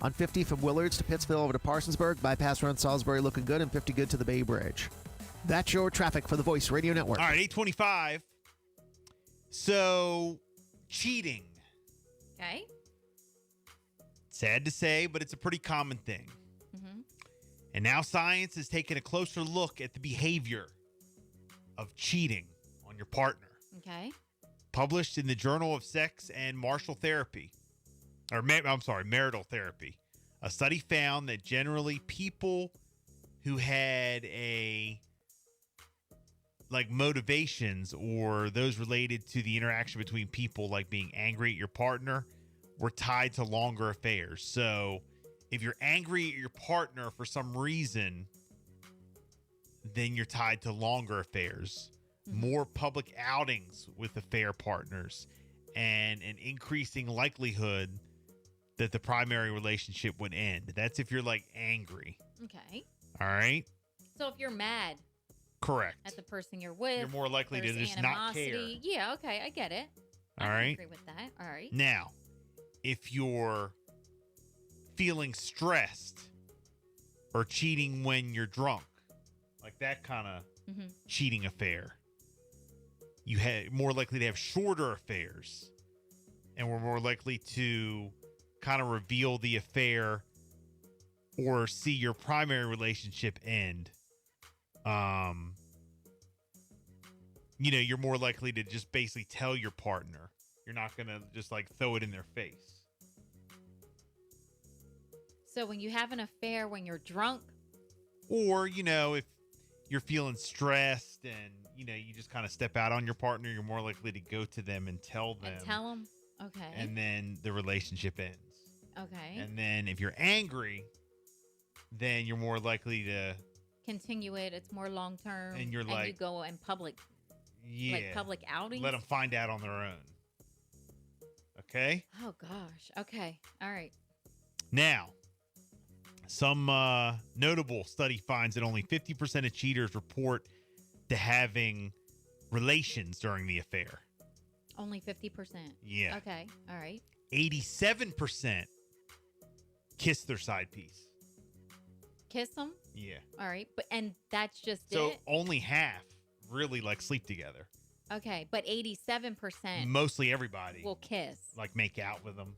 On 50 from Willards to Pittsville over to Parsonsburg, bypass around Salisbury looking good, and 50 good to the Bay Bridge. That's your traffic for the Voice Radio Network. All right, 825. So, cheating. Okay. Sad to say, but it's a pretty common thing. Mm-hmm. And now science is taking a closer look at the behavior of cheating on your partner. Okay. Published in the Journal of Sex and Marital Therapy. Marital Therapy. A study found that generally people who had motivations or those related to the interaction between people, like being angry at your partner, were tied to longer affairs. So if you're angry at your partner for some reason, then you're tied to longer affairs, more public outings with affair partners, and an increasing likelihood that the primary relationship would end. That's if you're angry. Okay. All right. So if you're mad Correct. at the person you're with, You're more likely to there's just not care. animosity. Yeah, okay, I get it. All I right. agree with that. All right. Now, if you're feeling stressed or cheating when you're drunk, like that kind of cheating affair, you had more likely to have shorter affairs, and we're more likely to kind of reveal the affair or see your primary relationship end. You're more likely to just basically tell your partner. You're not going to just throw it in their face. So when you have an affair when you're drunk, Or, if you're feeling stressed and, you just kind of step out on your partner, you're more likely to go to them and tell them. and tell them, okay, And then the relationship ends. okay, And then if you're angry, then you're more likely to, continue it. It's more long term, And you're you go in public, yeah, public outings. let them find out on their own. Okay? Oh gosh. Okay. All right. Now, some notable study finds that only 50% of cheaters report to having relations during the affair. Only 50%. Yeah. Okay. All right. 87% kiss their side piece. Kiss them. Yeah. All right. And that's just So it. only half really sleep together. Okay. But 87% Mostly everybody will kiss. make out with them.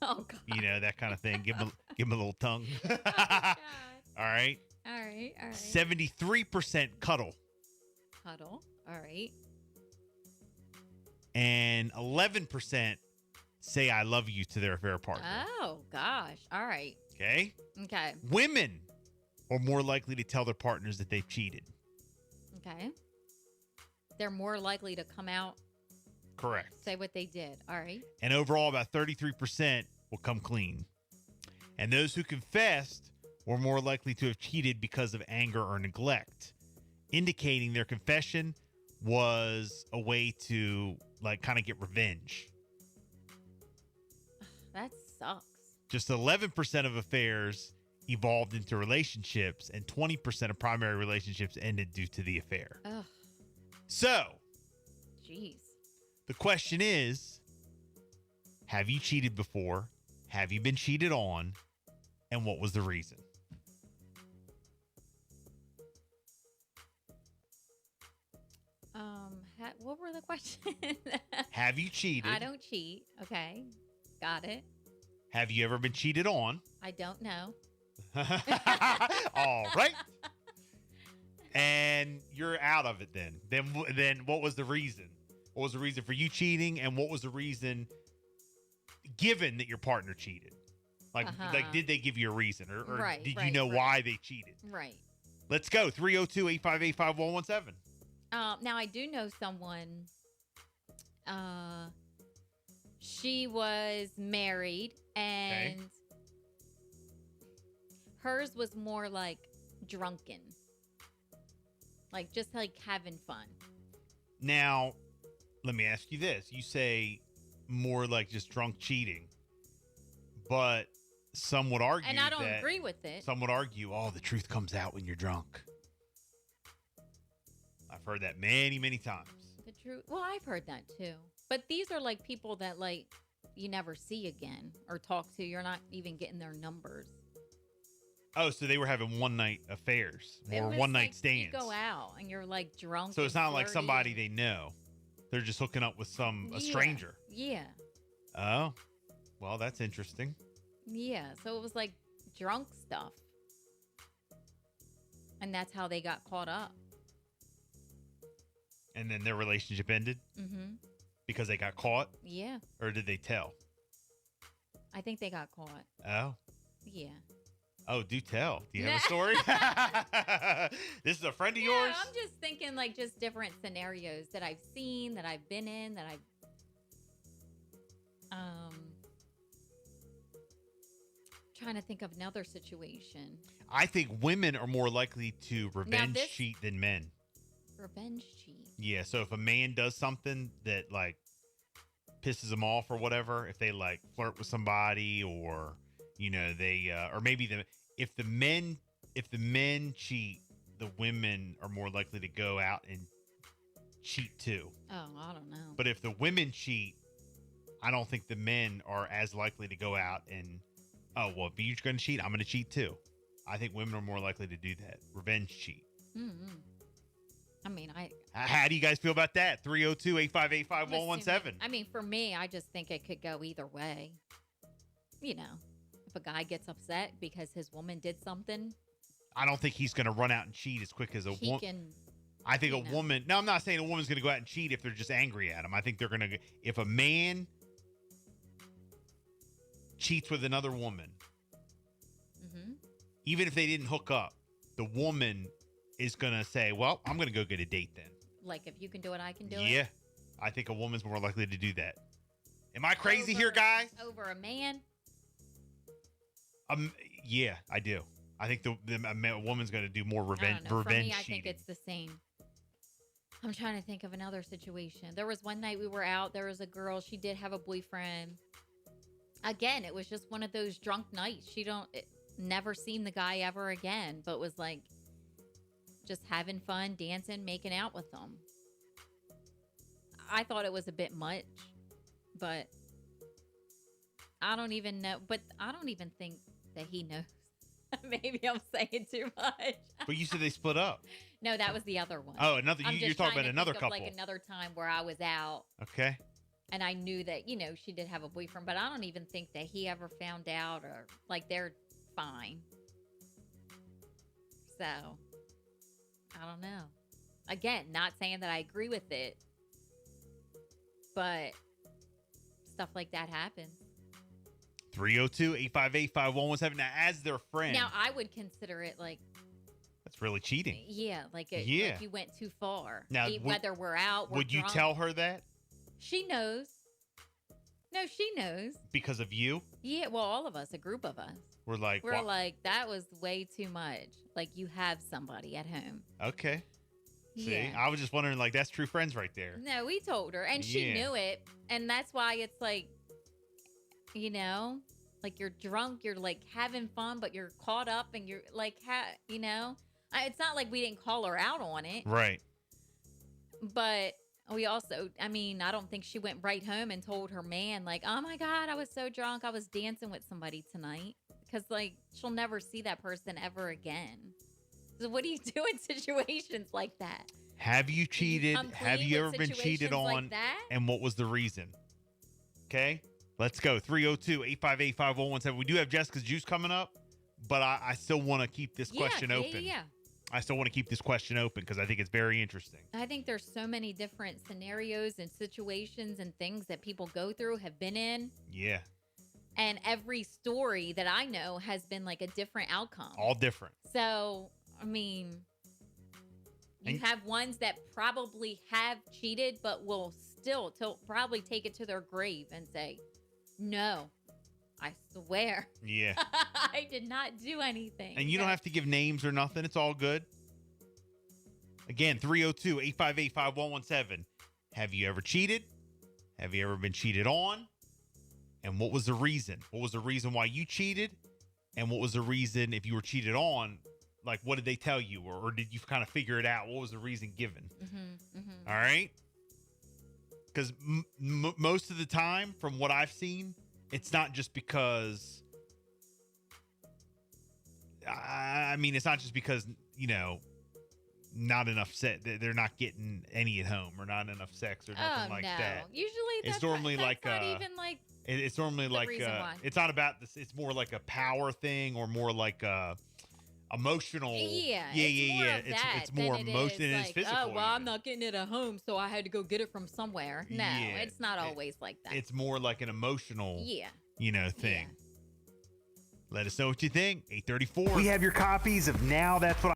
Oh God. That kind of thing. Give them a little tongue. Oh, God. All right. All right. All right. 73% cuddle. Cuddle. All right. And 11% say I love you to their affair partner. Oh gosh. All right. Okay. Okay. Women are more likely to tell their partners that they've cheated. Okay. They're more likely to come out, Correct. say what they did. All right. And overall, about 33% will come clean. And those who confessed were more likely to have cheated because of anger or neglect, indicating their confession was a way to kind of get revenge. That sucks. Just 11% of affairs evolved into relationships, and 20% of primary relationships ended due to the affair. Ugh. So, Jeez. the question is, have you cheated before? Have you been cheated on? And what was the reason? What were the questions? Have you cheated? I don't cheat. Okay. Got it. Have you ever been cheated on? I don't know. All right. And you're out of it then. Then what was the reason? What was the reason for you cheating? And what was the reason given that your partner cheated? Did they give you a reason? Or did you know why they cheated? Right. Let's go. 302-858-5117. Now, I do know someone. She was married, and hers was more drunken. Just having fun. Now, let me ask you this. You say more just drunk cheating, but some would argue And I don't that agree with it. some would argue, the truth comes out when you're drunk. I've heard that many, many times. The truth. Well, I've heard that too. But these are people that you never see again or talk to. You're not even getting their numbers. Oh, so they were having one night affairs It or was one like night stands. You go out and you're like drunk. So it's and not like flirty somebody and- they know. They're just hooking up with a Yeah, stranger. Yeah. Oh, well, that's interesting. Yeah. So it was like drunk stuff. And that's how they got caught up. And then their relationship ended Mm-hmm. because they got caught, Yeah. or did they tell? I think they got caught. Oh, Yeah. oh, do tell. Do you have a story? This is a friend of yours? I'm just thinking like just different scenarios that I've seen, that I've been in, that I've trying to think of another situation. I think women are more likely to revenge this- cheat than men. Revenge cheat. Yeah, so if a man does something that like pisses them off or whatever, if they like flirt with somebody or they or maybe if the men cheat, the women are more likely to go out and cheat too. Oh, I don't know. But if the women cheat, I don't think the men are as likely to go out and if you're going to cheat, I'm going to cheat too. I think women are more likely to do that. Revenge cheat. Mm-hmm. I mean, How do you guys feel about that? 302-858-5117. I mean, for me, I just think it could go either way. If a guy gets upset because his woman did something, I don't think he's going to run out and cheat as quick as a he woman. can. I think a you know. woman. No, I'm not saying a woman's going to go out and cheat if they're just angry at him. I think they're going to. If a man cheats with another woman, Mm-hmm. even if they didn't hook up, the woman is going to say, "Well, I'm going to go get a date then." Like, if you can do it, I can do it. Yeah, I think a woman's more likely to do that. Am I crazy here, guys? Over a man? Yeah, I do. I think a woman's going to do more I revenge. don't know. For Revenge me, I cheating. think it's the same. I'm trying to think of another situation. There was one night we were out. There was a girl. She did have a boyfriend. Again, it was just one of those drunk nights. Never seen the guy ever again, but was like just having fun, dancing, making out with them. I thought it was a bit much, but I don't even know. But I don't even think that he knows. Maybe I'm saying too much. But you said they split up. No, that was the other one. Oh, another. I'm You're just talking trying about to another think of, couple. like another time where I was out Okay. and I knew that, she did have a boyfriend, but I don't even think that he ever found out, or like they're fine. So, I don't know. Again, not saying that I agree with it, but stuff like that happens. 302-858-5117. Now, as their friend, Now, I would consider it like, that's really cheating. yeah, like Yeah. like you went too far. Now, would- whether we're out, we're Would you drunk. tell her that She knows. No, she knows. because of you? Yeah, well, all of us, a group of us. We're like, We're "Wha- like, that was way too much. Like, you have somebody at home. okay. See, Yeah. I was just wondering, like, that's true friends right there. No, we told her, and she Yeah. knew it. And that's why it's like, like you're drunk, you're like having fun, but you're caught up and you're like, it's not like we didn't call her out on it. Right. But we also, I don't think she went right home and told her man, like, oh my God, I was so drunk. I was dancing with somebody tonight. Because, like, she'll never see that person ever again. So, what do you do in situations like that? Have you cheated? come Have clean you with ever been cheated situations like on? that? And what was the reason? Okay. Let's go. 302-858-5117. We do have Jessica's Juice coming up, but I still want to keep this question open. Yeah. I still want to keep this question open because I think it's very interesting. I think there's so many different scenarios and situations and things that people go through, have been in. Yeah. And every story that I know has been like a different outcome. All different. So, you And- have ones that probably have cheated, but will still probably take it to their grave and say, no, I swear Yeah. I did not do anything. And you don't have to give names or nothing. It's all good. Again, 302-858-5117. Have you ever cheated? Have you ever been cheated on? And what was the reason? What was the reason why you cheated? And what was the reason if you were cheated on? Like, what did they tell you? Or did you kind of figure it out? What was the reason given? Mm-hmm, mm-hmm. All right. because most of the time, from what I've seen, it's not just because. I mean, it's not just because, you know, not enough they're not getting any at home or not enough sex or nothing like that. Usually It's that's normally not, like that's not even like it's normally the like reason why. it's not about this. It's more like a power thing or more like a emotional. Yeah, yeah. It's It's more than emotion than it it's is physical. like, oh well, I'm even. not getting it at home, so I had to go get it from somewhere. No, Yeah, it's not always like that. It's more like an emotional, yeah, thing. Let us know what you think. 834. We have your copies of Now That's What